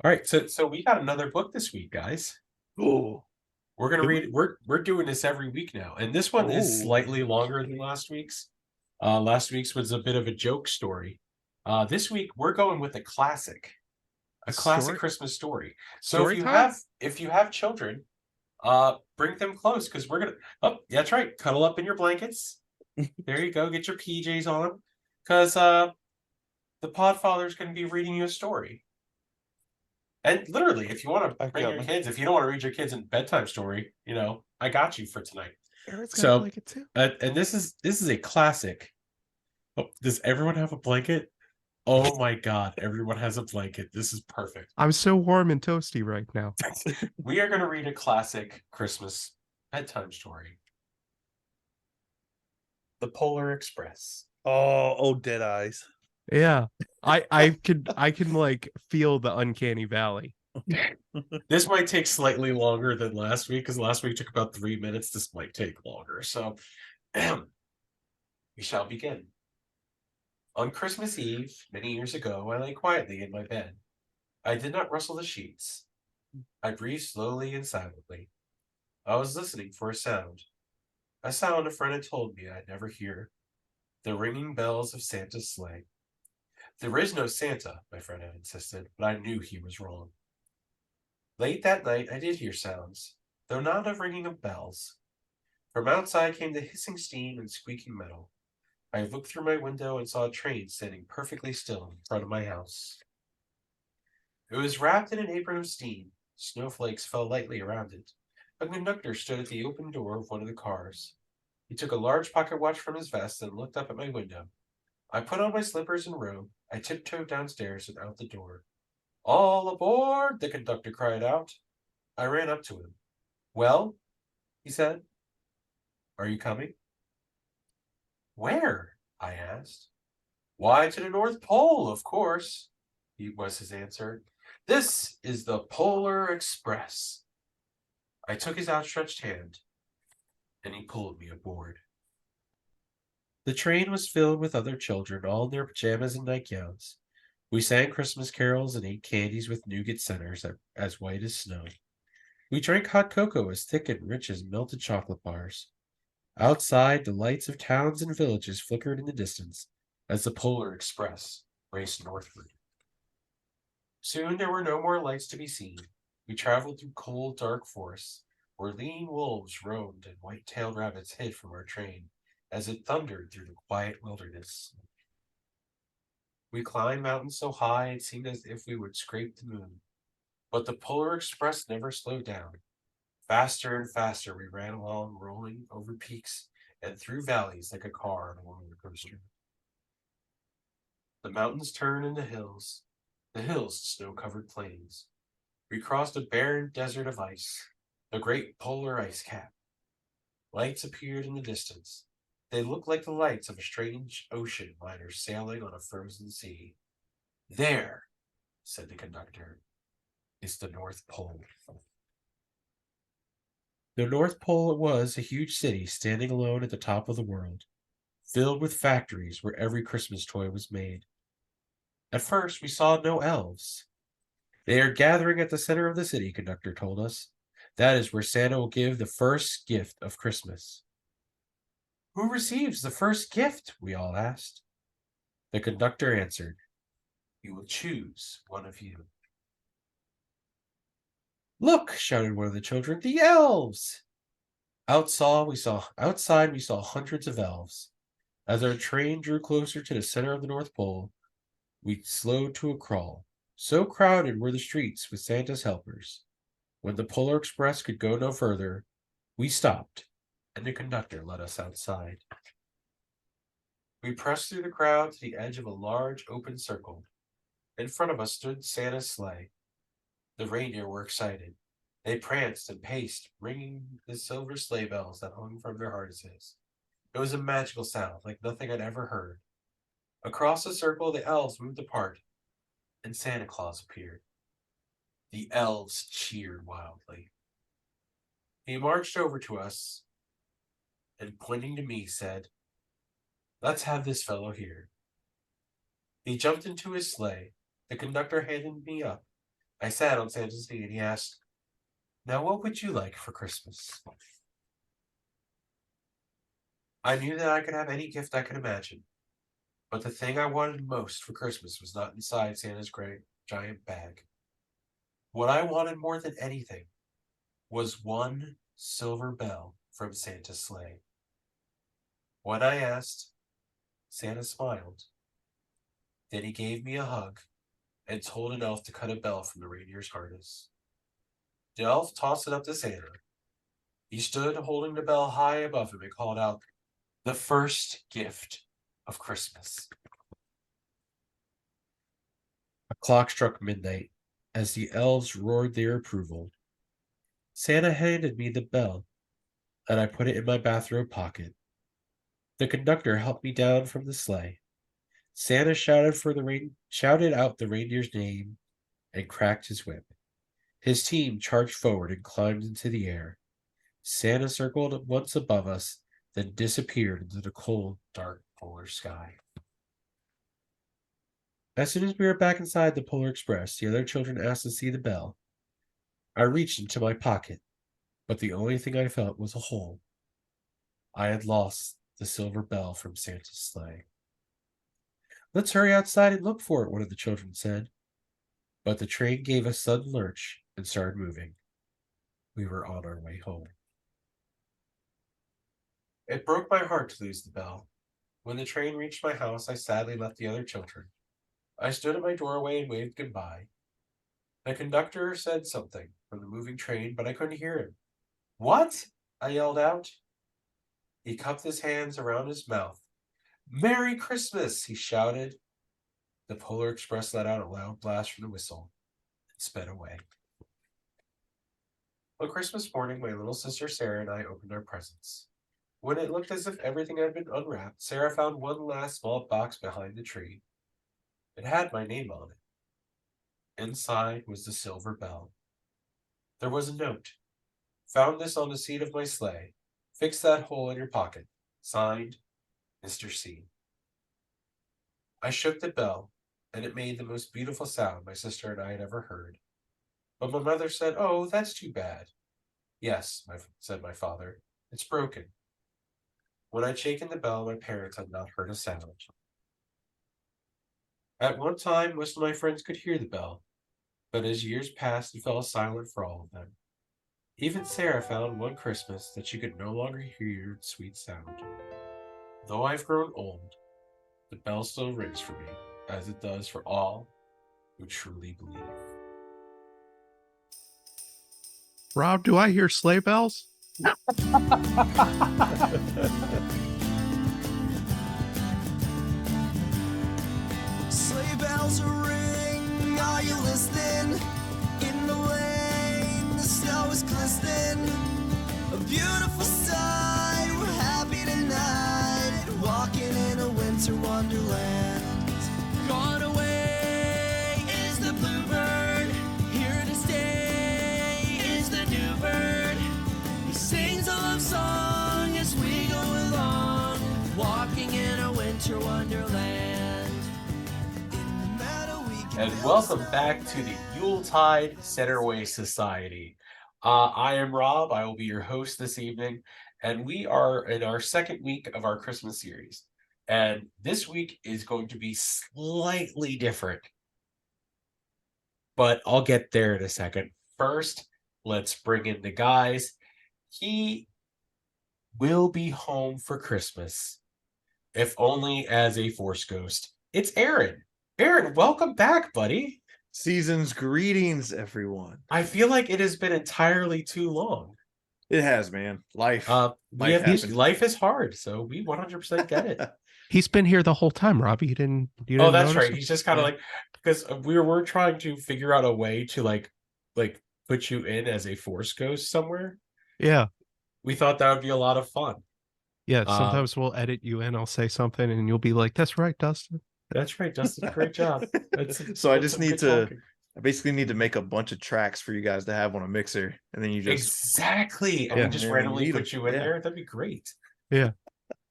All right, so we got another book this week, guys. Oh, We're gonna did read. we? We're doing this every week now, and this one is Oh, slightly longer than last week's. Last week's was a bit of a joke story. This week we're going with a classic story Christmas story. So story time. if you have children, bring them close because we're gonna. Oh, yeah, that's right. Cuddle up in your blankets. There you go. Get your PJs on them, because the Podfather's going to be reading you a story. And literally, if you want to I bring got your my. kids, if you don't want to read your kids a bedtime story, I got you for tonight. Aaron's got a So, blanket too. and this is a classic. Oh, does everyone have a blanket? Oh my God, everyone has a blanket. This is perfect. I'm so warm and toasty right now. We are going to read a classic Christmas bedtime story, The Polar Express. Oh, dead eyes. Yeah. Yeah, I can like feel the uncanny valley. This might take slightly longer than last week because last week took about 3 minutes. This might take longer. So, we shall begin. On Christmas Eve, many years ago, I lay quietly in my bed. I did not rustle the sheets. I breathed slowly and silently. I was listening for a sound a friend had told me I'd never hear, the ringing bells of Santa's sleigh. There is no Santa, my friend had insisted, but I knew he was wrong. Late that night, I did hear sounds, though not of ringing of bells. From outside came the hissing steam and squeaking metal. I looked through my window and saw a train standing perfectly still in front of my house. It was wrapped in an apron of steam. Snowflakes fell lightly around it. A conductor stood at the open door of one of the cars. He took a large pocket watch from his vest and looked up at my window. I put on my slippers and robe. I tiptoed downstairs and out the door. All aboard! The conductor cried out. I ran up to him. Well, he said, are you coming? Where? I asked. Why, to the North Pole, of course, was his answer. This is the Polar Express. I took his outstretched hand, and he pulled me aboard. The train was filled with other children, all in their pajamas and nightgowns. We sang Christmas carols and ate candies with nougat centers as white as snow. We drank hot cocoa as thick and rich as melted chocolate bars. Outside, the lights of towns and villages flickered in the distance as the Polar Express raced northward. Soon there were no more lights to be seen. We traveled through cold, dark forests, where lean wolves roamed and white-tailed rabbits hid from our train as it thundered through the quiet wilderness. We climbed mountains so high it seemed as if we would scrape the moon. But the Polar Express never slowed down. Faster and faster we ran along, rolling over peaks and through valleys like a car on a roller coaster. The mountains turned into hills, the hills to snow-covered plains. We crossed a barren desert of ice, the great polar ice cap. Lights appeared in the distance. They looked like the lights of a strange ocean liner sailing on a frozen sea. There, said the conductor, is the North Pole. The North Pole was a huge city standing alone at the top of the world, filled with factories where every Christmas toy was made. At first, we saw no elves. They are gathering at the center of the city, conductor told us. That is where Santa will give the first gift of Christmas. Who receives the first gift? We all asked. The conductor answered, you will choose one of you. Look, shouted one of the children, the elves! Outside we saw hundreds of elves. As our train drew closer to the center of the North Pole, we slowed to a crawl. So crowded were the streets with Santa's helpers. When the Polar Express could go no further, we stopped, and the conductor let us outside. We pressed through the crowd to the edge of a large open circle. In front of us stood Santa's sleigh. The reindeer were excited. They pranced and paced, ringing the silver sleigh bells that hung from their harnesses. It was a magical sound like nothing I'd ever heard. Across the circle, the elves moved apart, and Santa Claus appeared. The elves cheered wildly. He marched over to us and, pointing to me, said, let's have this fellow here. He jumped into his sleigh. The conductor handed me up. I sat on Santa's knee and he asked, "Now what would you like for Christmas?" I knew that I could have any gift I could imagine, but the thing I wanted most for Christmas was not inside Santa's great giant bag. What I wanted more than anything was one silver bell from Santa's sleigh. When I asked, Santa smiled. Then he gave me a hug and told an elf to cut a bell from the reindeer's harness. The elf tossed it up to Santa. He stood holding the bell high above him and called out, "The first gift of Christmas." A clock struck midnight as the elves roared their approval. Santa handed me the bell, and I put it in my bathrobe pocket. The conductor helped me down from the sleigh. Santa shouted out the reindeer's name and cracked his whip. His team charged forward and climbed into the air. Santa circled once above us, then disappeared into the cold, dark polar sky. As soon as we were back inside the Polar Express, the other children asked to see the bell. I reached into my pocket, but the only thing I felt was a hole. I had lost the silver bell from Santa's sleigh. "Let's hurry outside and look for it," one of the children said. But the train gave a sudden lurch and started moving. We were on our way home. It broke my heart to lose the bell. When the train reached my house, I sadly left the other children. I stood at my doorway and waved goodbye. The conductor said something from the moving train, but I couldn't hear him. "What?" I yelled out. He cupped his hands around his mouth. "Merry Christmas!" he shouted. The Polar Express let out a loud blast from the whistle and sped away. On Christmas morning, my little sister Sarah and I opened our presents. When it looked as if everything had been unwrapped, Sarah found one last small box behind the tree. It had my name on it. Inside was the silver bell. There was a note. "Found this on the seat of my sleigh. Fix that hole in your pocket. Signed, Mr. C." I shook the bell, and it made the most beautiful sound my sister and I had ever heard. But my mother said, "Oh, that's too bad." "Yes," said my father, "it's broken." When I'd shaken the bell, my parents had not heard a sound. At one time, most of my friends could hear the bell, but as years passed, it fell silent for all of them. Even Sarah found one Christmas that she could no longer hear its sweet sound. Though I've grown old, the bell still rings for me, as it does for all who truly believe. Rob, do I hear sleigh bells? Sleigh bells ring, are you listening? In the lane, the snow is glistening. A beautiful sight, we're happy tonight, walking in a winter wonderland. Gone away is the bluebird, here to stay is the new bird. He sings a love song as we go along, walking in a winter wonderland. And welcome back to the Yuletide Centerway Society. I am Rob. I will be your host this evening, and we are in our second week of our Christmas series. And this week is going to be slightly different, but I'll get there in a second. First, let's bring in the guys. He will be home for Christmas, if only as a Force ghost. It's Aaron. Aaron, welcome back, buddy. Season's greetings, everyone. I feel like it has been entirely too long. It has, man. Life. Life is hard, so we 100% get it. He's been here the whole time, Robbie. You didn't Oh, that's notice right. him? He's just kind of like, because we were trying to figure out a way to like put you in as a Force ghost somewhere. Yeah. We thought that would be a lot of fun. Yeah. Sometimes we'll edit you in. I'll say something and you'll be like, "That's right, Dustin." That's right, Dustin. Great job. So I just need to. I basically need to make a bunch of tracks for you guys to have on a mixer, and then you just exactly, and Yeah. we just Yeah, randomly you need put them. you in Yeah. there. That'd be great. Yeah.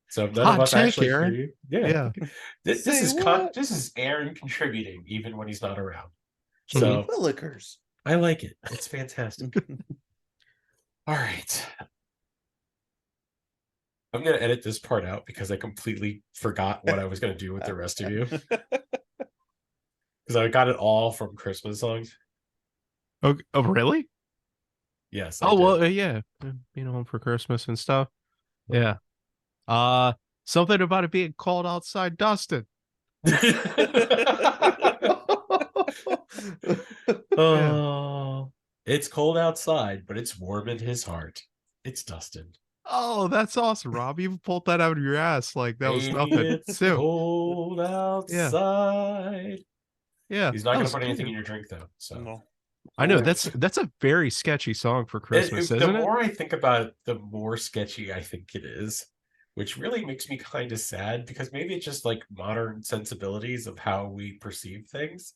So none Hot of us take, actually hear Aaron. you. Yeah. This Say is what? this is Aaron contributing even when he's not around. So Willikers. I like it. It's fantastic. All right. I'm gonna edit this part out because I completely forgot what I was gonna do with the rest of you. Because I got it all from Christmas songs. Oh, really? Yes. I Oh, well, did. yeah. Home for Christmas and stuff. Yeah. Uh, something about it being cold outside, Dustin. Oh, it's cold outside, but it's warm in his heart. It's Dustin. Oh, that's awesome, Rob. You pulled that out of your ass like that was Baby, nothing. it's Too. cold outside. Yeah. He's not that gonna was put anything cute. in your drink though. So No. I know that's a very sketchy song for Christmas, the isn't it? more I think about it, the more sketchy I think it is, which really makes me kind of sad because maybe it's just like modern sensibilities of how we perceive things.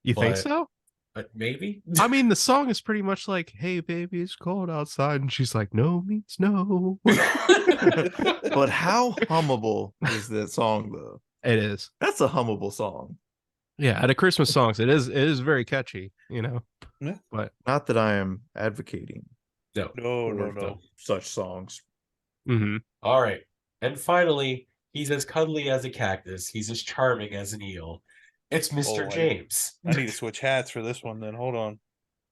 You think but- so? But maybe. I mean, the song is pretty much like, "Hey, baby, it's cold outside," and she's like, "No means no." But how hummable is that song though? It is. That's a hummable song. Yeah, out of Christmas songs, it is very catchy, Yeah. But Not that I am advocating No. No. such songs. mhm. All right. And finally, he's as cuddly as a cactus. He's as charming as an eel. It's Mr. Oh, James. I need to switch hats for this one. Then hold on.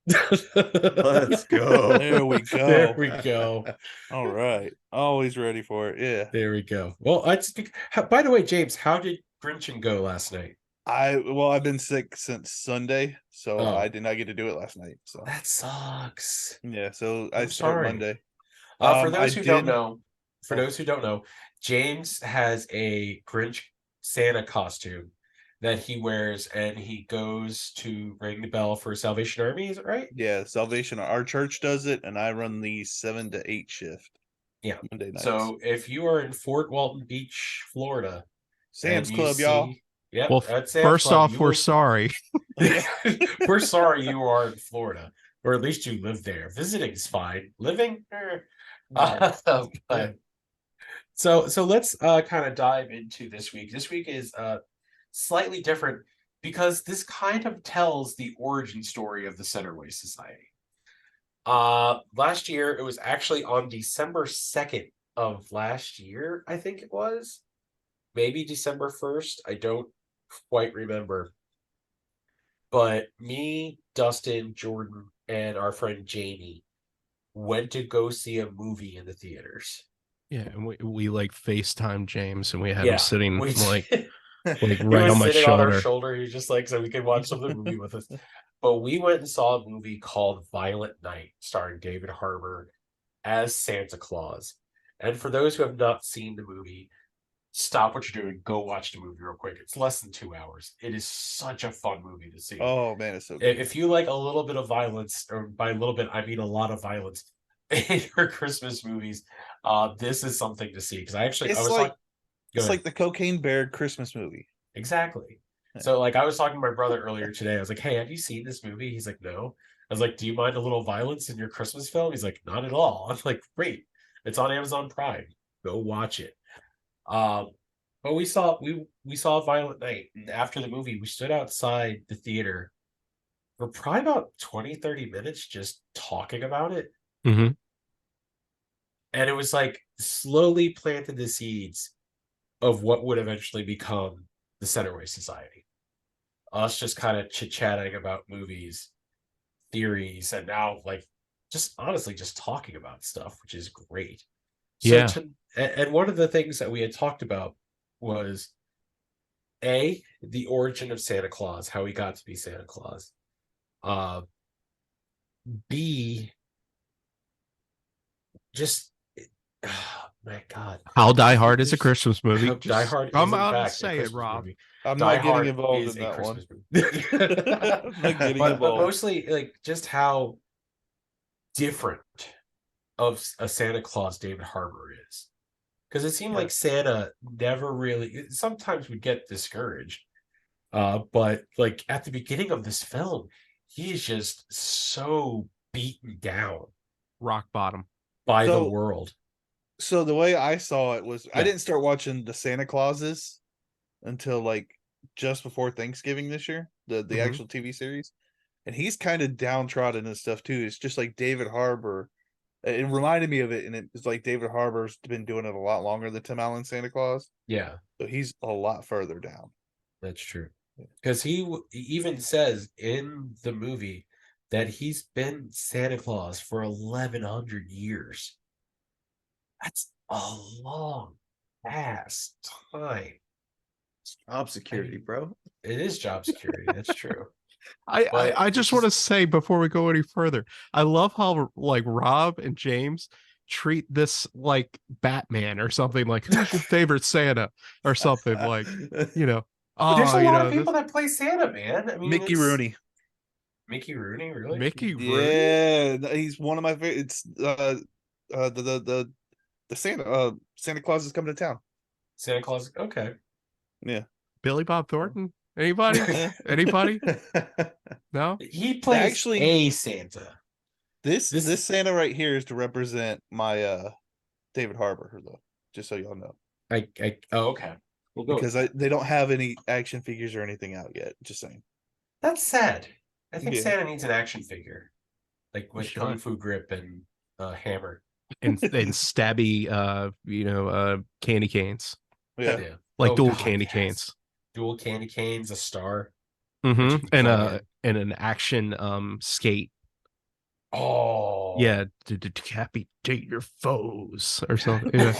Let's go. There we go. There we go. All right. Always ready for it. Yeah. There we go. Well, by the way, James, how did Grinchen go last night? I've been sick since Sunday, so Oh. I did not get to do it last night. So That sucks. yeah, so I I'm start sorry. Monday. For those who don't Oh. know, James has a Grinch Santa costume that he wears, and he goes to ring the bell for Salvation Army. Is it right? Yeah, Salvation. Our church does it, and I run the 7 to 8 shift. Yeah. Monday nights. So if you are in Fort Walton Beach, Florida, Sam's and you Club, y'all. Yep, Well, at Sam's first Club, off, you we're will- sorry. We're sorry you are in Florida, or at least you live there. Visiting's fine. Living, but so let's kind of dive into this week. This week is slightly different because this kind of tells the origin story of the Centerway Society. Last year it was actually on December 2nd of last year, I think it was. Maybe December 1st. I don't quite remember. But me, Dustin, Jordan, and our friend Jamie went to go see a movie in the theaters. Yeah, and we like FaceTime James, and we had Yeah, him sitting we like did. like He right was on my sitting on our shoulder. shoulder. He was just like, so we could watch some of the movie with us. But we went and saw a movie called Violent Night, starring David Harbour as Santa Claus. And for those who have not seen the movie, stop what you're doing, go watch the movie real quick. It's less than 2 hours. It is such a fun movie to see. Oh man, it's so good. If you like a little bit of violence, or by a little bit, I mean a lot of violence in your Christmas movies, this is something to see. Because I was It's talking. like the Cocaine Bear Christmas movie. Exactly. Yeah. So like I was talking to my brother earlier today. I was like, "Hey, have you seen this movie?" He's like, "No." I was like, "Do you mind a little violence in your Christmas film?" He's like, "Not at all." I'm like, "Great. It's on Amazon Prime. Go watch it." But we saw Violent Night, and after the movie, we stood outside the theater for probably about 20-30 minutes just talking about it. hmm And it was like slowly planted the seeds of what would eventually become the Centerway Society. Us just kind of chit-chatting about movies, theories, and now like just honestly just talking about stuff, which is great. Yeah. And one of the things that we had talked about was the origin of Santa Claus, how he got to be Santa Claus. B, just oh, my God, How Die Hard is a Christmas movie. Die Hard. Come is in out and fact a say it, Christmas Rob. movie. I'm Die not getting Hard involved is in a that one. Christmas movie. I'm not getting but involved. mostly like just how different of a Santa Claus David Harbour is, because it seemed like Santa never really, sometimes would get discouraged, but like at the beginning of this film he is just so beaten down Rock bottom. by the So- world. So the way I saw it was I Yeah. didn't start watching the Santa Clauses until like just before Thanksgiving this year, the Mhm. actual TV series. and he's kind of downtrodden and stuff too. It's just like David Harbour. It reminded me of it, and it's like David Harbour's been doing it a lot longer than Tim Allen Santa Claus, Yeah, so he's a lot further down. that's true. Because he even says in the movie that he's been Santa Claus for 1,100 years. That's a long ass time. Job security, bro. It is job security. That's true. I But I it's just want to say before we go any further, I love how like Rob and James treat this like Batman or something. Like, who's your favorite Santa or something? Like, you know, But there's oh, a you lot know, of people that play Santa, man. I mean, Mickey it's- Rooney. Mickey Rooney, really? Mickey Rooney. Yeah, he's one of my favorite. It's the Santa Claus is coming to town. Santa Claus. Okay. Billy Bob Thornton. Anybody? Anybody? No. He plays Actually- a Santa. This This- Santa right here is to represent my David Harbour, though. Just so y'all know, Oh, okay. We'll go. because they don't have any action figures or anything out yet. Just saying. That's sad. I think Yeah. Santa needs an action figure, like with Should. Kung Fu grip and hammer. And stabby, candy canes, Yeah. like Oh, dual God, candy yes. canes. Dual candy canes, a star. Mm-hmm. you can And fly and an action skate. Oh, Yeah, to decapitate your foes or something. Yeah.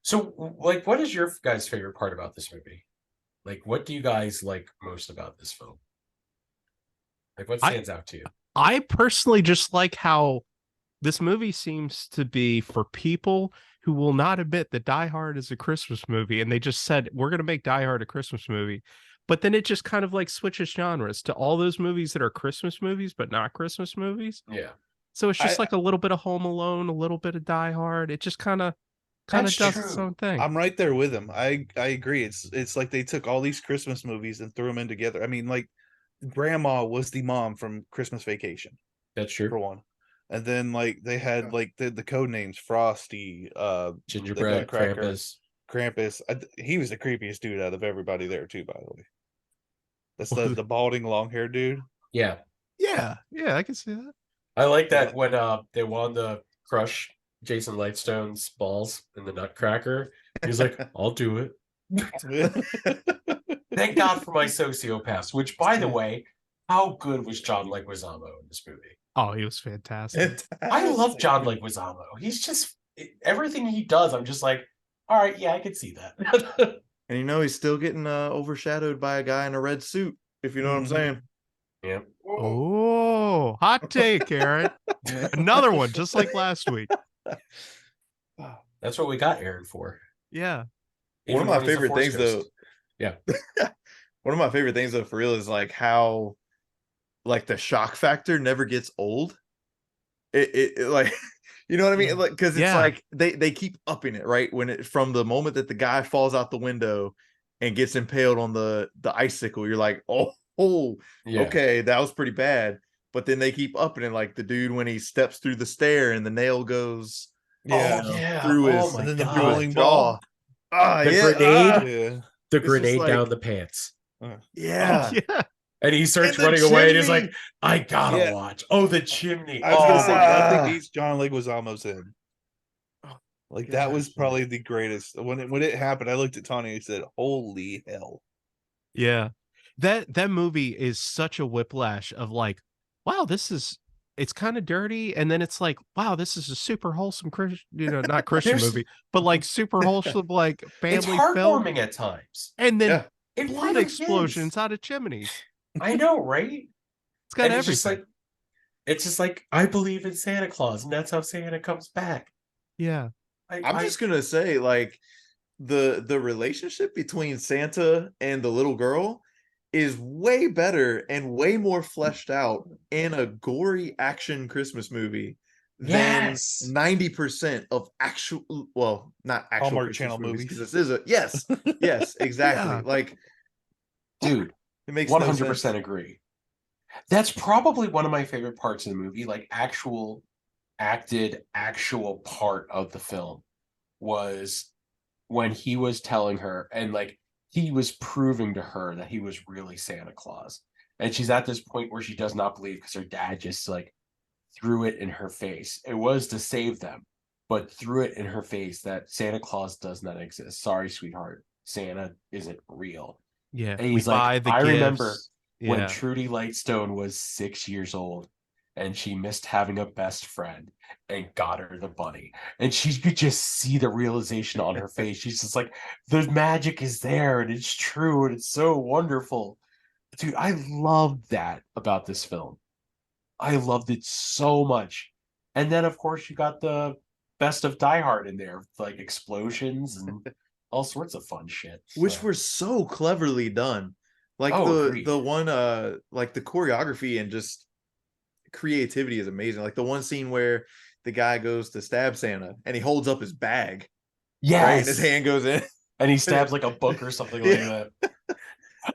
So, like, what is your guys' favorite part about this movie? Like, what do you guys like most about this film? Like, what I- stands out to you? I personally just like how this movie seems to be for people who will not admit that Die Hard is a Christmas movie, and they just said we're going to make Die Hard a Christmas movie, but then it just kind of like switches genres to all those movies that are Christmas movies but not Christmas movies. Yeah, So it's just I- like a little bit of Home Alone, a little bit of Die Hard. It just kind of That's does its true. own thing. I'm right there with him. I agree. It's like they took all these Christmas movies and threw them in together. I mean, like Grandma was the mom from Christmas Vacation that's for true. one, and then like they had like the code names Frosty, Gingerbread, Nutcracker. Krampus. Krampus. He was the creepiest dude out of everybody there too. By the way, that's Was the balding long haired dude. Yeah, Yeah, I can see that. I like that Yeah. when they wanted to crush Jason Lightstone's balls in the Nutcracker. He's like, "I'll do it." Thank God for my sociopaths. Which, by the way, how good was John Leguizamo in this movie? Oh, he was fantastic. I love John Leguizamo. He's just everything he does. I'm just like, all right, yeah, I can see that. And you know he's still getting overshadowed by a guy in a red suit, if you know what I'm Mhm. saying. Yeah. Oh, hot take, Aaron. Another one, just like last week. That's what we got Aaron for. Yeah. One of Even my when he's a favorite Force things ghost. though. Yeah. One of my favorite things though for real is like how like the shock factor never gets old. It like you know what I mean? Like because it's Yeah. like they keep upping it, right? When it from the moment that the guy falls out the window and gets impaled on the icicle, you're like, oh, Yeah. okay, that was pretty bad. But then they keep upping it, like the dude when he steps through the stair and the nail goes Yeah. Oh, yeah. through Oh his, my and then the God. through his bowling jaw. ball. Ah, The yeah, grenade? ah, Yeah. The just grenade like- down the pants. yeah. Yeah. And he starts And the running away and he's like, chimney. I gotta Yeah. watch. Oh, the chimney. I was gonna say, I Ah. think he's John Leguizamo's in. Like that was gosh. probably the greatest. When it happened, I looked at Tony and said, "Holy hell!" Yeah. That movie is such a whiplash of like, wow, it's kind of dirty, and then it's like, wow, this is a super wholesome Christian, not Christian There's- movie, but like super wholesome, like It's family film. heartwarming at times. And then Yeah. It blood really explosions is. out of chimneys. I know, right? It's got And everything. it's just like I believe in Santa Claus, and that's how Santa comes back. Yeah. I'm just gonna say, like, the relationship between Santa and the little girl is way better and way more fleshed out in a gory action Christmas movie than Yes. 90% of actual, well, not actual Hallmark Christmas Channel movies, movies. 'cause this is a yes, exactly. Yeah. Like, Dude, it makes 100% agree. That's probably one of my favorite parts of the movie, like actual part of the film was when he was telling her and like he was proving to her that he was really Santa Claus. And she's at this point where she does not believe because her dad just like threw it in her face. It was to save them, but threw it in her face that Santa Claus does not exist. Sorry, sweetheart. Santa isn't real. Yeah. And We he's like, buy the I gifts. remember when Yeah. Trudy Lightstone was 6 years old and she missed having a best friend and got her the bunny. And she could just see the realization on her face. She's just like, the magic is there and it's true and it's so wonderful. Dude, I loved that about this film. I loved it so much. And then, of course, you got the best of Die Hard in there, like explosions and all sorts of fun shit. Which So- were so cleverly done. Like Oh, the agreed. one like the choreography and just creativity is amazing. Like the one scene where the guy goes to stab Santa and he holds up his bag, right? And his yes, hand goes in. and he stabs like a book or something like Yeah. that.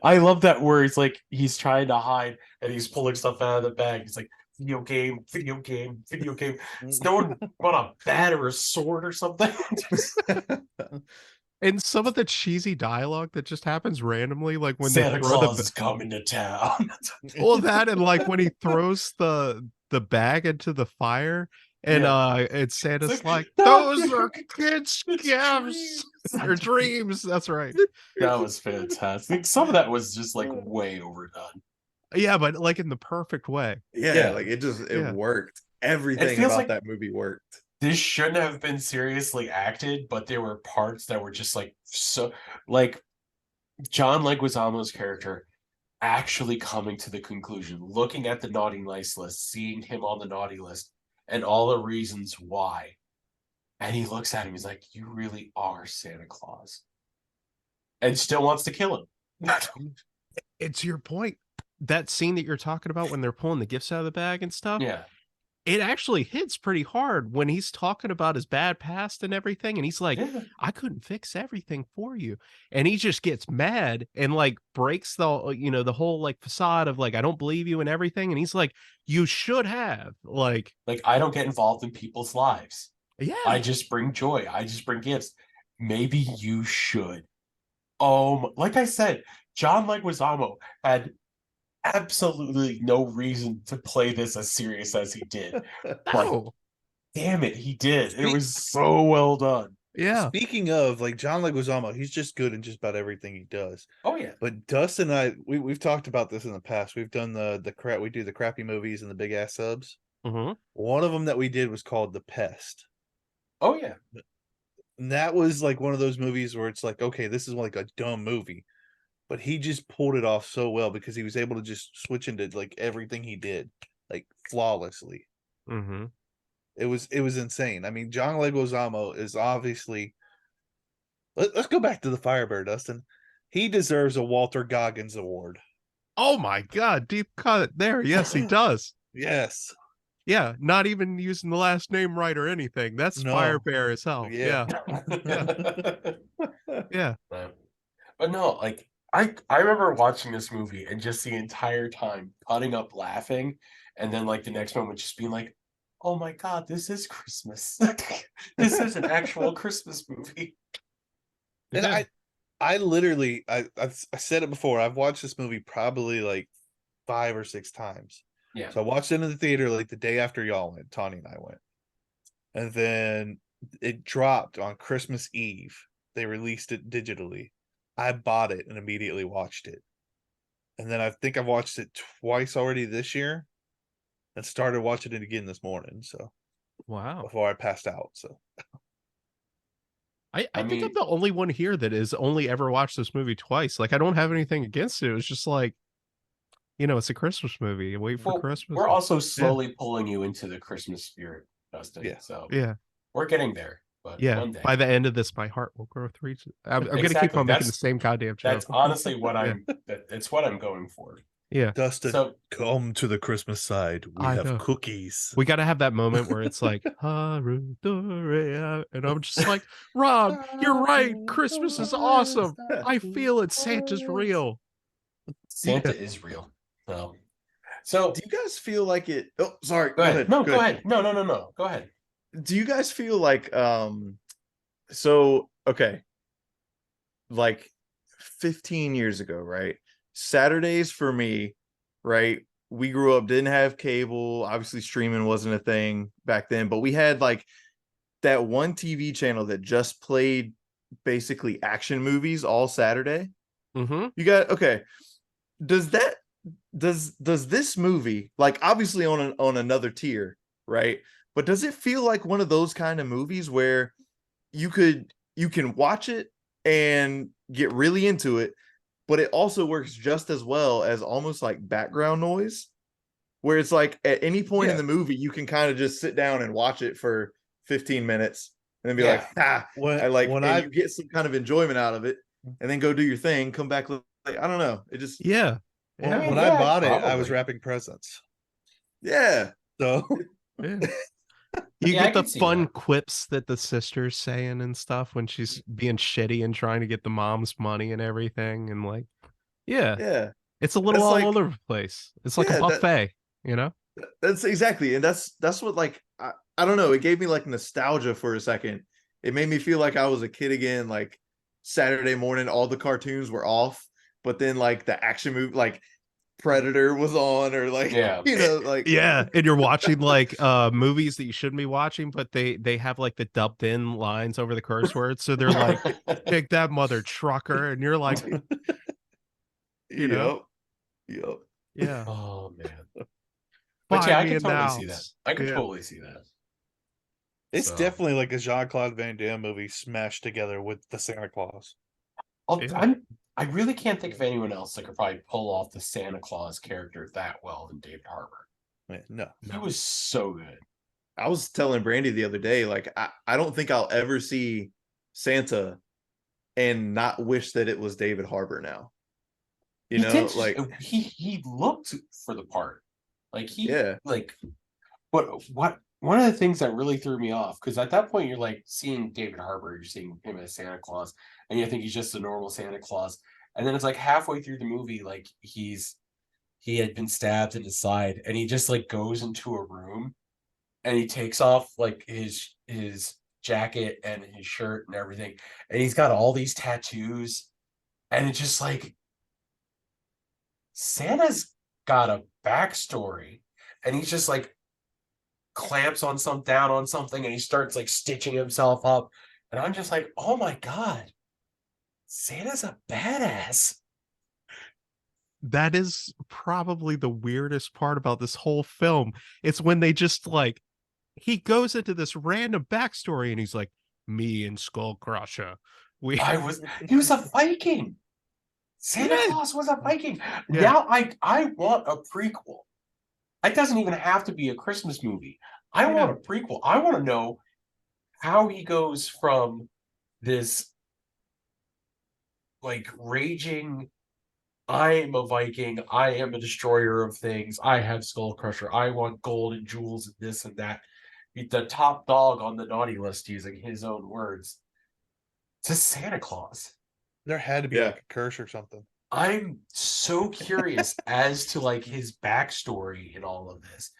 I love that where it's like he's trying to hide and he's pulling stuff out of the bag. He's like, video game, video game, video game. Does no one want a bat or a sword or something? And some of the cheesy dialogue that just happens randomly, like when Santa they throw Claus the is coming to town. well that and like when he throws the bag into the fire and it's Santa's It's like, like, those are kids' gifts dreams." or dreams. That's right. That was fantastic. Some of that was just like way overdone. Yeah, but like in the perfect way. Yeah, Yeah. like it Yeah. worked. Everything feels about like- that movie worked. This shouldn't have been seriously acted, but there were parts that were just like so like John Leguizamo's character actually coming to the conclusion, looking at the naughty nice list, seeing him on the naughty list, and all the reasons why. And he looks at him, he's like, you really are Santa Claus. And still wants to kill him. It's your point. That scene that you're talking about when they're pulling the gifts out of the bag and stuff. Yeah. It actually hits pretty hard when he's talking about his bad past and everything. And he's like, Yeah. I couldn't fix everything for you. And he just gets mad and like breaks the whole like facade of like, I don't believe you and everything. And he's like, you should have like, Like, I don't get involved in people's lives. yeah. I just bring joy. I just bring gifts. Maybe you should. Like I said, John Leguizamo had absolutely no reason to play this as serious as he did. No. Damn it, he did. It was so well done. Yeah. Speaking of like John Leguizamo, he's just good in just about everything he does. Oh yeah. But Dustin and I, we've talked about this in the past. We've done we do the crappy movies and the big ass subs. Mm-hmm. One of them that we did was called The Pest. Oh yeah. And that was like one of those movies where it's like, okay, this is like a dumb movie. But he just pulled it off so well because he was able to just switch into like everything he did, like flawlessly. Mm-hmm. It was insane. I mean, John Leguizamo is obviously. Let's go back to the Firebird, Dustin. He deserves a Walter Goggins Award. Oh my God. Deep cut there. Yes, he does. Yes. Yeah. Not even using the last name right or anything. That's No. Fire Bear as hell. Yeah. Yeah. But no, like I remember watching this movie and just the entire time cutting up laughing, and then like the next moment just being like, oh my God, this is Christmas. This is an actual Christmas movie. And Yeah. I literally, I said it before. I've watched this movie probably like 5 or 6 times. Yeah. So I watched it in the theater like the day after y'all went. Tawny and I went, and then it dropped on Christmas Eve. They released it digitally. I bought it and immediately watched it, and then I think I've watched it twice already this year, and started watching it again this morning. So Wow. before I passed out. So I think mean- I'm the only one here that has only ever watched this movie twice. Like, I don't have anything against it. It was just like, it's a Christmas movie. Wait for Well, Christmas. we're also slowly pulling you into the Christmas spirit, Dustin. Yeah. So Yeah. we're getting there. But Yeah. one day. By the end of this, my heart will grow 3. I'm going to keep Exactly, on making the that's- same goddamn joke. That's honestly what it's what I'm going for. Yeah. Dustin, So come to the Christmas side. We I have know. cookies. We got to have that moment where it's like, "Harudorea," and I'm just like, Rob, you're right. Christmas is awesome. I feel it. Santa's real. Santa is real. So Do you guys feel like it? Oh, sorry. go ahead. No, go ahead. No. Go ahead. Do you guys feel like so okay, like 15 years ago, right? Saturdays for me right? We grew up, didn't have cable. Obviously, streaming wasn't a thing back then, but we had like that one TV channel that just played basically action movies all Saturday. Mm-hmm. You got okay. Does that does this movie, like, obviously on another tier, right? But does it feel like one of those kind of movies where you can watch it and get really into it, but it also works just as well as almost like background noise, where it's like at any point in Yeah. the movie you can kind of just sit down and watch it for 15 minutes and then be like, When I like, when and I you get some kind of enjoyment out of it, and then go do your thing, come back like, I don't know, it just Yeah. when, Yeah. when Yeah, I bought it, I was probably. wrapping presents. yeah. So Yeah. You Yeah, I get the can see fun that. quips that the sister's saying and stuff when she's being shitty and trying to get the mom's money and everything. And like, yeah, Yeah. it's a little That's all like, over the place. It's like a yeah, buffet, you know? that's exactly, and that's what, like, I don't know, it gave me like nostalgia for a second. It made me feel like I was a kid again, like Saturday morning, all the cartoons were off, but then like the action movie, like Predator was on, or like, Yeah. like, Yeah. And you're watching like movies that you shouldn't be watching, but they have like the dubbed in lines over the curse words. So they're like, take that mother trucker, and you're like, you know, yep. yeah. Oh man. But Find yeah, I me could in the totally see that. house. I could Yeah. totally see that. it's So, definitely like a Jean-Claude Van Damme movie smashed together with the Santa Claus. Yeah. I really can't think of anyone else that could probably pull off the Santa Claus character that well than David Harbour. Yeah, no. He was so good. I was telling Brandy the other day, like, I don't think I'll ever see Santa and not wish that it was David Harbour now. You He know, did like, he looked for the part. Like he yeah. like but what one of the things that really threw me off, because at that point you're like seeing David Harbour, you're seeing him as Santa Claus, and you think he's just a normal Santa Claus. And then it's like halfway through the movie, like he had been stabbed in the side, and he just like goes into a room and he takes off like his jacket and his shirt and everything, and he's got all these tattoos, and it's just like Santa's got a backstory, and he's just like clamps on down on something, and he starts like stitching himself up, and I'm just like, oh my god, Santa's a badass. That is probably the weirdest part about this whole film. It's when they just like he goes into this random backstory and he's like, me and Skull Crusher. He was a Viking. Santa Yeah. Claus was a Viking. Yeah. Now I want a prequel. It doesn't even have to be a Christmas movie. I want a prequel. I want to know how he goes from this like raging, I am a Viking, I am a destroyer of things, I have Skull Crusher, I want gold and jewels and this and that, the top dog on the naughty list, using his own words, to Santa Claus. There had to be Yeah. like a curse or something. I'm so curious as to like his backstory in all of this.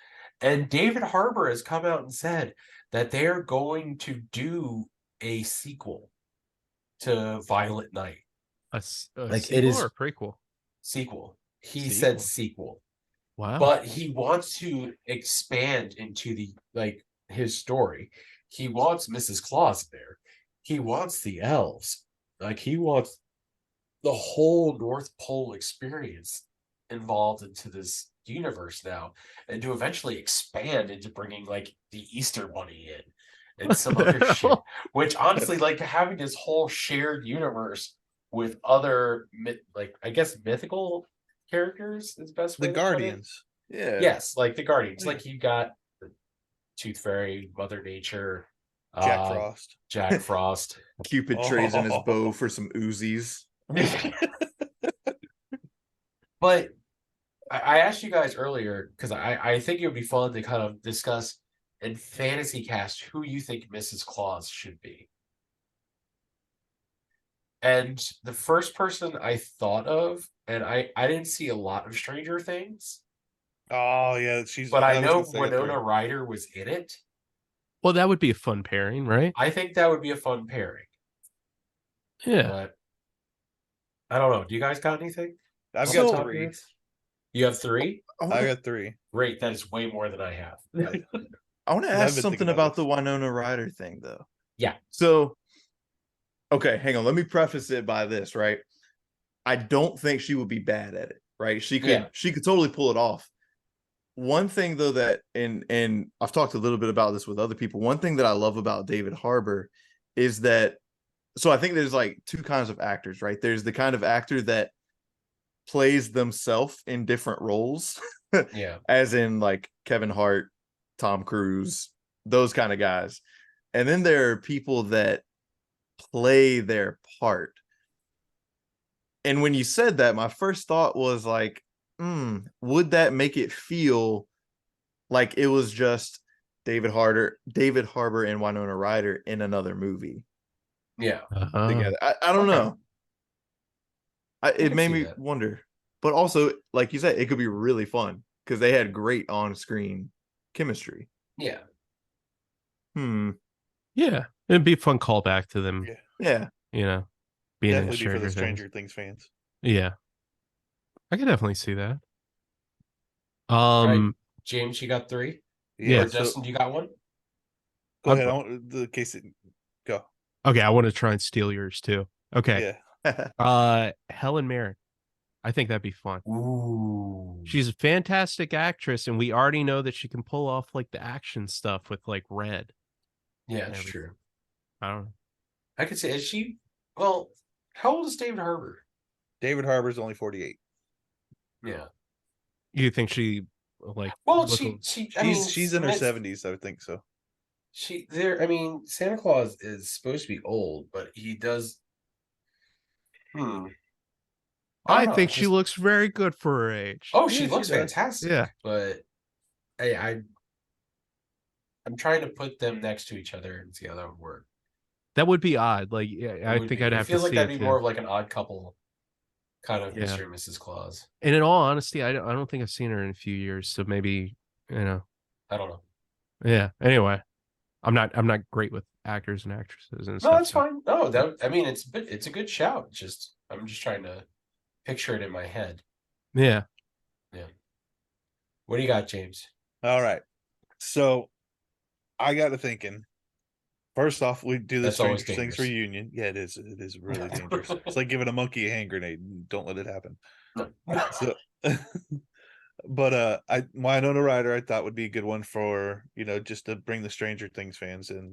And David Harbour has come out and said that they're going to do a sequel to Violent Night. A Like, sequel it is or a prequel. Sequel. He Sequel. said sequel. Wow. But he wants to expand into the like his story. He wants Mrs. Claus there. He wants the elves. Like he wants the whole North Pole experience involved into this universe now, and to eventually expand into bringing like the Easter Bunny in and some other shit. Which honestly, like having this whole shared universe with other like I guess mythical characters is the best way The to put it. Guardians. Yeah. Yes, like the Guardians. Yeah. Like you got the Tooth Fairy, Mother Nature, Jack Frost. Jack Frost. Cupid trades in his bow for some Uzis. But I asked you guys earlier because I think it would be fun to kind of discuss in fantasy cast who you think Mrs. Claus should be. And the first person I thought of, and I didn't see a lot of Stranger Things, Oh yeah, but I was know gonna say it Winona there. Ryder was in it. Well, that would be a fun pairing, right? I think that would be a fun pairing. Yeah. But I don't know. Do you guys got anything? I've off got the top of three. your heads? You have 3? I got 3. Great. That is way more than I have. I want to I've ask been something thinking about about the Winona Ryder thing, though. Yeah. So, okay, hang on. Let me preface it by this, right? I don't think she would be bad at it, right? She could totally pull it off. One thing though that and I've talked a little bit about this with other people. One thing that I love about David Harbour is that so I think there's like 2 kinds of actors, right? There's the kind of actor that plays themselves in different roles. Yeah. As in like Kevin Hart, Tom Cruise, those kind of guys. And then there are people that play their part. And when you said that, my first thought was like, would that make it feel like it was just David Harbour, and Winona Ryder in another movie Yeah. together? I don't Okay. know. It can made see me that. wonder. But also, like you said, it could be really fun because they had great on-screen chemistry. Yeah. Yeah, it'd be a fun callback to them. Yeah. You know, being in Definitely be for the Stranger Stranger Things fans. Yeah, I can definitely see that. Right. James, you got 3? Yeah. Or Justin, you got 1? Go ahead. I want the case. Go. Okay, I want to try and steal yours too. Okay. Yeah. Helen Mirren. I think that'd be fun. Ooh. She's a fantastic actress, and we already know that she can pull off like the action stuff with like Red. Yeah, and it's everything. true. I don't know. I could say, is she? Well, how old is David Harbour? David Harbour's only 48. Yeah. You think she like? Well, look- She's in her 70s. I would think so. I mean, Santa Claus is supposed to be old, but he does. I don't think know, she just- looks very good for her age. Oh, she Yeah, she looks does. fantastic. Yeah. But I'm trying to put them next to each other and see how that would work. That would be odd. Like, yeah, It I would think be. I'd It have to feels like see that'd it be too. more of like an Odd Couple kind of Yeah. Mr. and Mrs. Claus. And in all honesty, I don't think I've seen her in a few years. So maybe I don't know. Yeah. Anyway, I'm not great with actors and actresses and No, stuff. that's fine. No, I mean, it's a good shout. I'm just trying to picture it in my head. Yeah. What do you got, James? All right. So I got to thinking. First off, we do the That's always Stranger Things dangerous. reunion. Yeah, it is. It is really dangerous. It's like giving a monkey a hand grenade. Don't let it happen. So, but Winona Ryder I thought would be a good one for just to bring the Stranger Things fans in.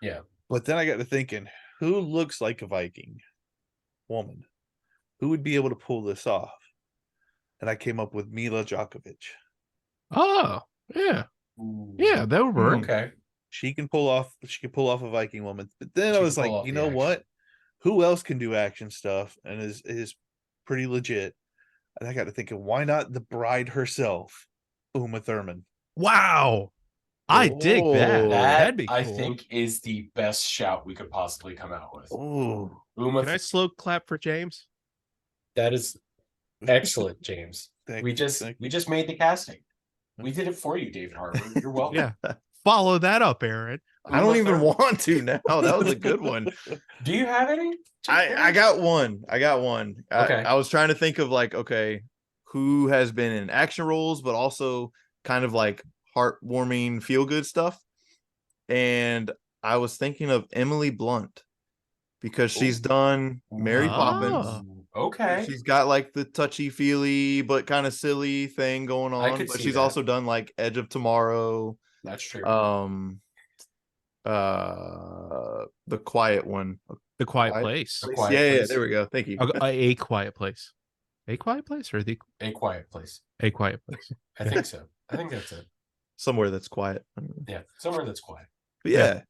Yeah. But then I got to thinking, who looks like a Viking woman? Who would be able to pull this off? And I came up with Mila Djokovic. Oh, yeah. Ooh. Yeah, that would work. Okay. She can pull off a Viking woman. But then She I was can like, pull off you the know action. what? Who else can do action stuff and is pretty legit? And I got to thinking, why not the bride herself, Uma Thurman? Wow. I dig that. Oh, That'd be cool. I think is the best shout we could possibly come out with. Oh, Uma, Can I slow clap for James? that is excellent, James. thank We you, just thank you. made the casting. We did it for you, David Harbour. You're welcome. Yeah. Follow that up, Aaron. I don't Uma even Thurman. want to now. That was a good one. Do you have any? I got one. Okay. I was trying to think of like, okay, who has been in action roles, but also kind of like heartwarming, feel good stuff. And I was thinking of Emily Blunt because she's done Mary Poppins. Okay. She's got like the touchy feely but kind of silly thing going I on. could But see she's that. also done like Edge of Tomorrow. That's true. The Quiet one. The Quiet Quiet Place. The Quiet Yeah, Place. there we go. Thank you. A Quiet Place. A Quiet Place or the A Quiet Place. A Quiet Place? I think so. I think that's it. Somewhere that's quiet. I don't know. Yeah, somewhere that's quiet. But yeah,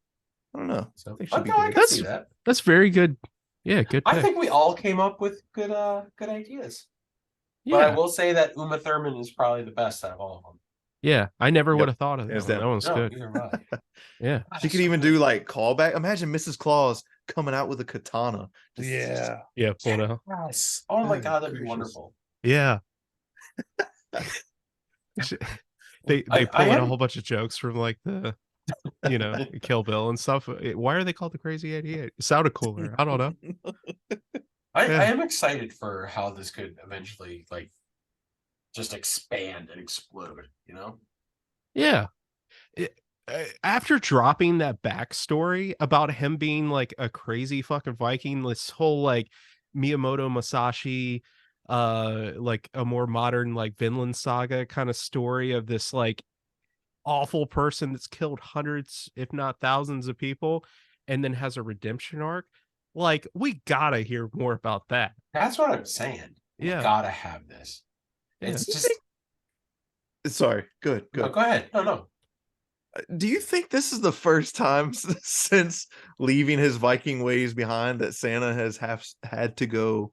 I don't know. So think she'd be no, I good. can see that. That's very good. Yeah, good I pick. think we all came up with good ideas. But I Yeah. will say that Uma Thurman is probably the best out of all of them. Yeah. I never Yep. would have thought of that. Hands One. down. That one's No, good. neither have I. Yeah. She could even do like callback. Imagine Mrs. Claus coming out with a katana. Just- Yeah. Yeah. Pull it out. Yes. Oh my Good god, that'd be gracious. wonderful. Yeah. They I pull in a am- whole bunch of jokes from like the Kill Bill and stuff. Why are they called the Crazy 88? It sounded cooler. I don't know. I Yeah. am excited for how this could eventually like just expand and explode, you know? Yeah. After dropping that backstory about him being like a crazy fucking Viking, this whole like Miyamoto Musashi, like a more modern like Vinland Saga kind of story of this like awful person that's killed hundreds, if not thousands of people, and then has a redemption arc. Like, we gotta hear more about that. That's what I'm saying. We Yeah. gotta have this. Yeah. It's You just Sorry, good, no, good. go ahead. No. Do you think this is the first time since leaving his Viking ways behind that Santa has had to go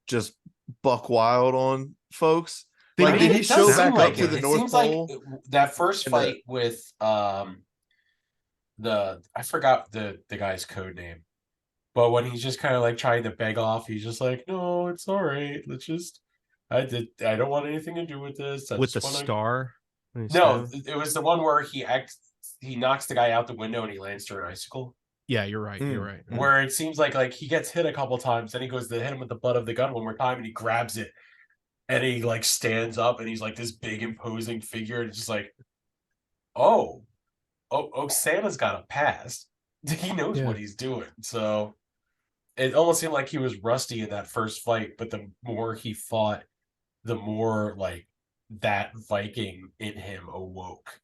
just buck wild on folks? They Like, I mean, did he it does show seem back like up to it. the It North seems Pole? like that first and the- fight with I forgot the guy's code name. But when he's just kind of like trying to beg off, he's just like, "No, it's all right. Let's just I don't want anything to do with this. I with the just wanna-" star. when he's No, down. it was the one where he knocks the guy out the window and he lands through an icicle. Yeah, you're right. You're Mm. right. Where it seems like he gets hit a couple times, then he goes to hit him with the butt of the gun one more time and he grabs it and he like stands up and he's like this big imposing figure and it's just like, oh, Santa's got a past. He knows Yeah. what he's doing. So it almost seemed like he was rusty in that first fight, but the more he fought, the more like that Viking in him awoke.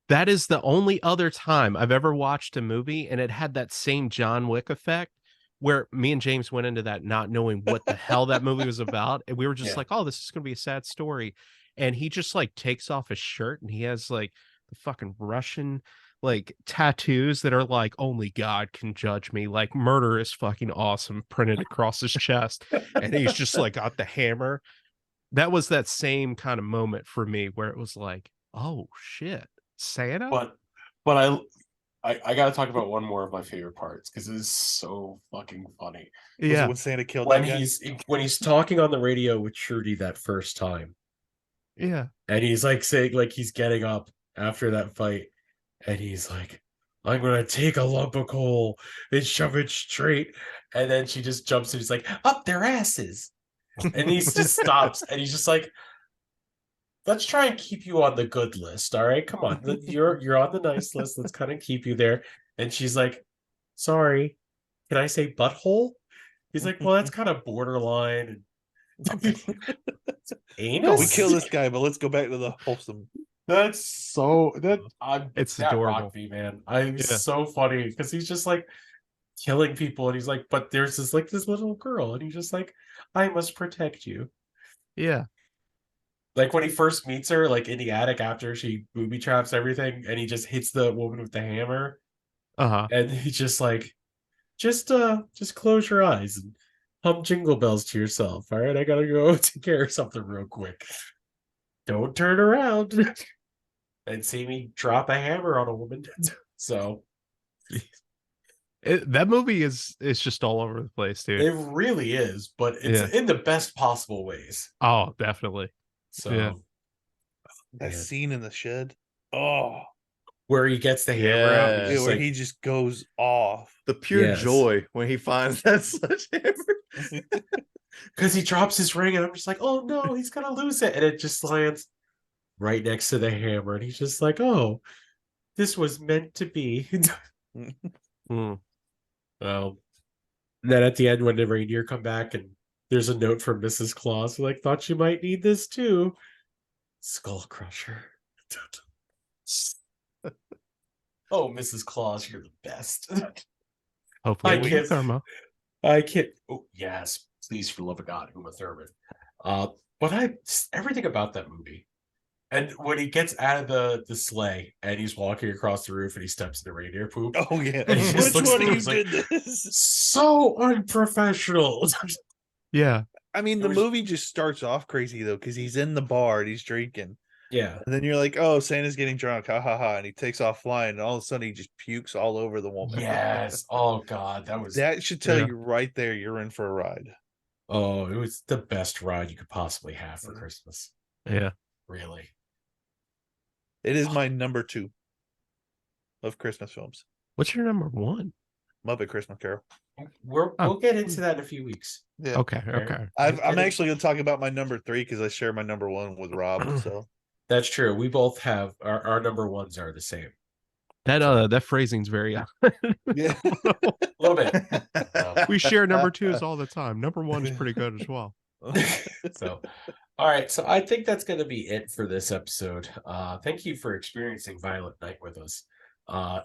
That is the only other time I've ever watched a movie and it had that same John Wick effect where me and James went into that not knowing what the hell that movie was about. And we were just Yeah. like, oh, this is going to be a sad story. And he just like takes off his shirt and he has like the fucking Russian like tattoos that are like, only God can judge me. Like, murder is fucking awesome printed across his chest. And he's just like got the hammer. That was that same kind of moment for me where it was like, oh shit. Santa? But I got to talk about one more of my favorite parts because it is so fucking funny. Was it Yeah. when Santa killed When that guy? he's talking on the radio with Trudy that first time, Yeah. and he's like saying like he's getting up after that fight, and he's like, "I'm gonna take a lump of coal and shove it straight," and then she just jumps and he's like, "Up their asses," and he just stops and he's just like, let's try and keep you on the good list. All right, come on. You're on the nice list. Let's kind of keep you there. And she's like, sorry, can I say butthole? He's like, well, that's kind of borderline. Anus. We kill this guy, but let's go back to the wholesome. That's so It's that adorable. rocked me, man. I'm Yeah. so funny because he's just like killing people, and he's like, but there's this little girl, and he's just like, I must protect you. Yeah. Like when he first meets her, like in the attic after she booby traps everything, and he just hits the woman with the hammer, Uh-huh. and he's just like, just close your eyes and hum jingle bells to yourself. All right, I gotta go take care of something real quick. Don't turn around and see me drop a hammer on a woman. So That movie is just all over the place, dude. it really is, but it's Yeah. in the best possible ways. Oh, definitely. So Yeah. That man. scene in the shed. Oh, Where he gets the hammer out, and Yeah. he's yeah, just where like, he just goes off. The pure Yes. joy when he finds that sledgehammer. because he drops his ring, and I'm just like, oh no, he's gonna lose it, and it just lands right next to the hammer, and he's just like, oh, this was meant to be. Mm. And then at the end, when the reindeer come back, and there's a note from Mrs. Claus, like, thought you might need this too, Skull Crusher. Oh, Mrs. Claus, you're the best. Hopefully I we can't- get Thermo. I can't. Oh yes, please, for the love of God, Uma Thurman. But everything about that movie, and when he gets out of the sleigh and he's walking across the roof and he steps in the reindeer poop, Oh yeah. And he just Which looks one at of him, you he's like, did this? so unprofessional. Yeah. I mean, It the was- movie just starts off crazy though, because he's in the bar and he's drinking. Yeah, And then you're like, oh, Santa's getting drunk, ha ha ha, and he takes off flying, and all of a sudden he just pukes all over the woman. yes. Oh God, that was. That should tell Yeah. you right there you're in for a ride. Oh, it was the best ride you could possibly have for Christmas. Yeah. Really. It is my number 2 of Christmas films. What's your number one? Muppet Christmas Carol. We'll get into that in a few weeks. Yeah. Okay. Alright. Okay. I'm actually going to talk about my number 3 because I share my number 1 with Rob. So That's true. We both have our number ones are the same. That phrasing's very. yeah. A little bit. We share number twos all the time. Number one is pretty good as well. So all right, so I think that's going to be it for this episode. Thank you for experiencing Violent Night with us.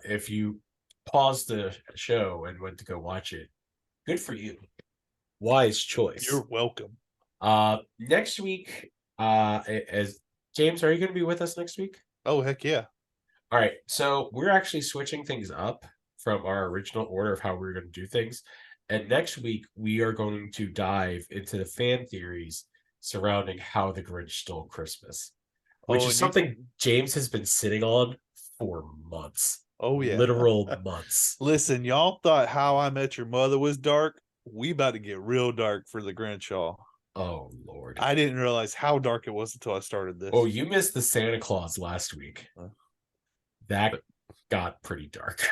If you paused the show and went to go watch it, good for you. Wise choice. You're welcome. Next week, as James, are you going to be with us next week? Oh heck yeah. All right, so we're actually switching things up from our original order of how we're going to do things. And next week, we are going to dive into the fan theories surrounding how the Grinch stole Christmas, which is something James has been sitting on for months. Oh yeah. Literal months. Listen, y'all thought How I Met Your Mother was dark. We about to get real dark for the Grinch, y'all. Oh, Lord. I didn't realize how dark it was until I started this. Oh, you missed the Santa Claus last week. That got pretty dark.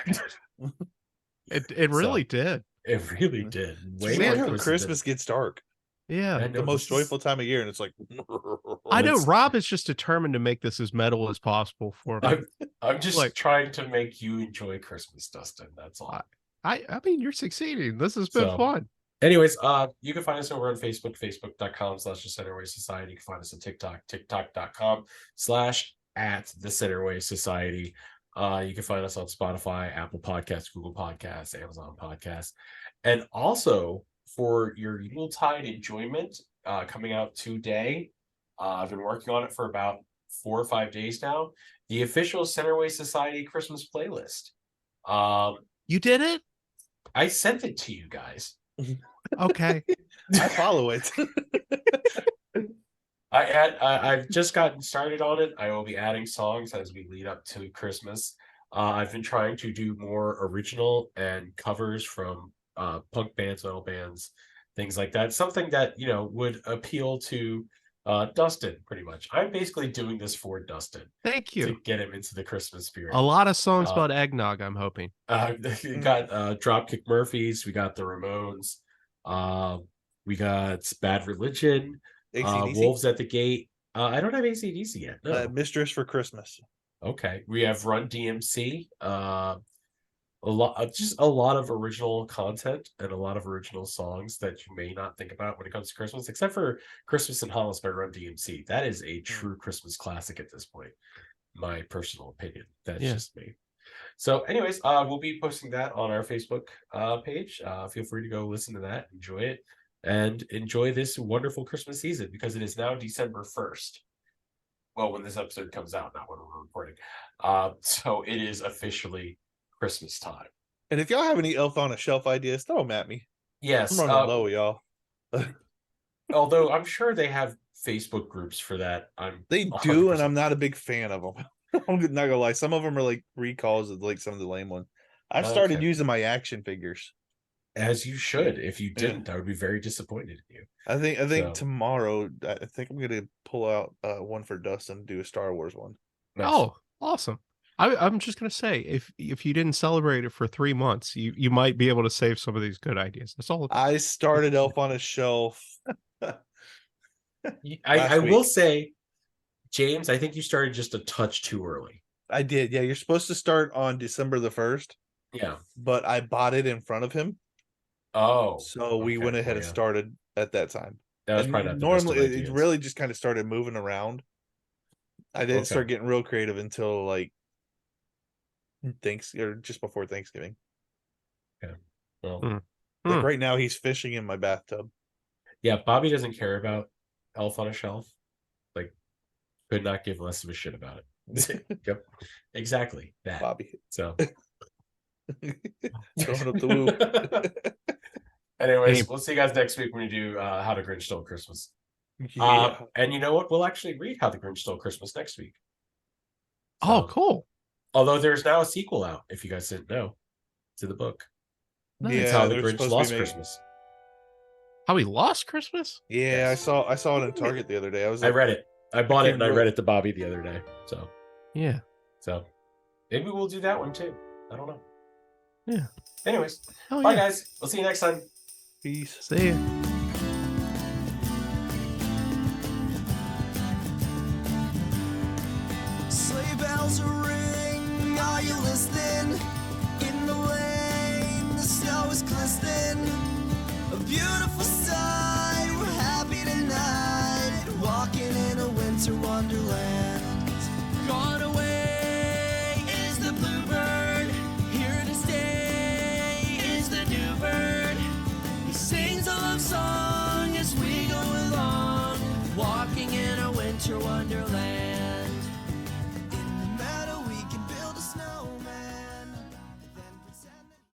It really did. It really did. Way more how worse Christmas gets dark. Yeah. I The know, most this is- joyful time of year, and it's like I know it's- Rob is just determined to make this as metal as possible for me. I'm just Like- trying to make you enjoy Christmas, Dustin. That's all. I mean, you're succeeding. This has been So- fun. Anyways, you can find us over on Facebook, facebook.com/the Centerway Society. You can find us on TikTok, tiktok.com/at the Centerway Society. You can find us on Spotify, Apple Podcasts, Google Podcasts, Amazon Podcasts. And also for your Yuletide enjoyment, coming out today. I've been working on it for about 4 or 5 days now. The official Centerway Society Christmas playlist. You did it? I sent it to you guys. Okay. I follow it. I've just gotten started on it. I will be adding songs as we lead up to Christmas. I've been trying to do more original and covers from punk bands, metal bands, things like that. Something that would appeal to Dustin, pretty much. I'm basically doing this for Dustin Thank to you. get him into the Christmas spirit. A lot of songs Uh, about eggnog, I'm hoping. We got Dropkick Murphys, we got the Ramones, we got Bad Religion, AC/DC. Wolves at the Gate. I don't have AC/DC yet. No. Mistress for Christmas. Okay, we have Run DMC. A lot of original content and a lot of original songs that you may not think about when it comes to Christmas, except for Christmas in Hollis by Run DMC. That is a true Christmas classic at this point. My personal opinion. That's Yeah. just me. So, anyways, we'll be posting that on our Facebook page. Feel free to go listen to that, enjoy it, and enjoy this wonderful Christmas season because it is now December 1st. Well, when this episode comes out, not when we're recording. So it is officially Christmas time. And if y'all have any Elf on a Shelf ideas, throw them at me. Yes. I'm running low, y'all. Although I'm sure they have Facebook groups for that. They do, and I'm not a big fan of them. I'm not gonna lie. Some of them are like recalls of like some of the lame ones. I've started Okay. using my action figures. As you should. If you Yeah. didn't, I would be very disappointed in you. I think So- tomorrow. I think I'm gonna pull out one for Dustin, do a Star Wars one. Nice. Oh, awesome. I'm just gonna say, if you didn't celebrate it for 3 months, you might be able to save some of these good ideas. That's all. I started Elf on a Shelf. I last will week. say, James, I think you started just a touch too early. I did. Yeah, you're supposed to start on December the 1st, Yeah. but I bought it in front of him, Oh. so we okay. went ahead Well, and yeah. started at that time. That was And probably not the best of normally it ideas. really just kind of started moving around. I didn't Okay. start getting real creative until like or just before Thanksgiving. Well, Hmm. Like Hmm. right now, he's fishing in my bathtub. yeah, Bobby doesn't care about Elf on a Shelf. Like, could not give less of a shit about it. Yep. Exactly that. Bobby So throwing up the whoop. anyways, Any- we'll see you guys next week when we do How the Grinch Stole Christmas. Yeah. And you know what? We'll actually read How the Grinch Stole Christmas next week. Oh, So- cool. Although there's now a sequel out, if you guys didn't know, to the book. It's How the they're Grinch supposed to Lost be making- Christmas. How he lost Christmas? Yeah, Yes. I saw it in Target the other day. I was I like, read it. I bought it and I can't read it to Bobby the other day. Yeah. So maybe we'll do that one too. I don't know. Yeah. Anyways, Oh bye yeah. guys. We'll see you next time. Peace. See ya. Sleigh bells are ring, are you listening? In the lane, the snow is glistening. A beautiful sight, we're happy tonight. Walking in a winter wonderland. Gone away is the bluebird. Here to stay is the new bird. He sings a love song as we go along. Walking in a winter wonderland.